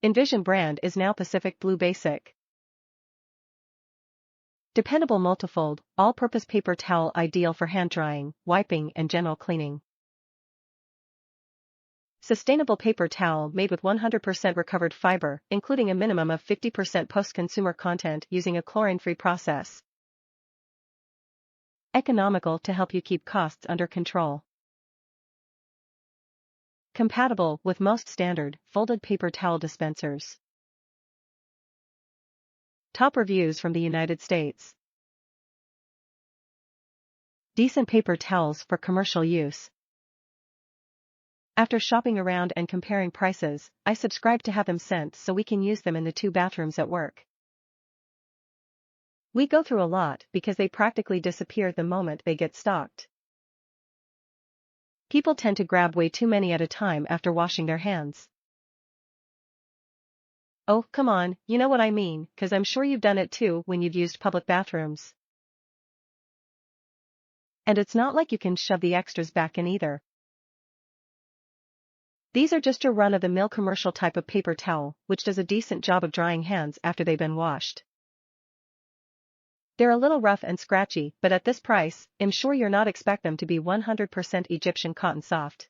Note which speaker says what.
Speaker 1: Envision brand is now Pacific Blue Basic. Dependable Multifold, all-purpose paper towel ideal for hand drying, wiping and general cleaning. Sustainable paper towel made with 100% recovered fiber, including a minimum of 50% post-consumer content using a chlorine-free process. Economical to help you keep costs under control. Compatible with most standard, folded paper towel dispensers. Top reviews from the United States. Decent paper towels for commercial use. After shopping around and comparing prices, I subscribed to have them sent so we can use them in the 2 bathrooms at work. We go through a lot because they practically disappear the moment they get stocked. People tend to grab way too many at a time after washing their hands. Oh, come on, you know what I mean, 'cause I'm sure you've done it too when you've used public bathrooms. And it's not like you can shove the extras back in either. These are just your run-of-the-mill commercial type of paper towel, which does a decent job of drying hands after they've been washed. They're a little rough and scratchy, but at this price, I'm sure you're not expect them to be 100% Egyptian cotton soft.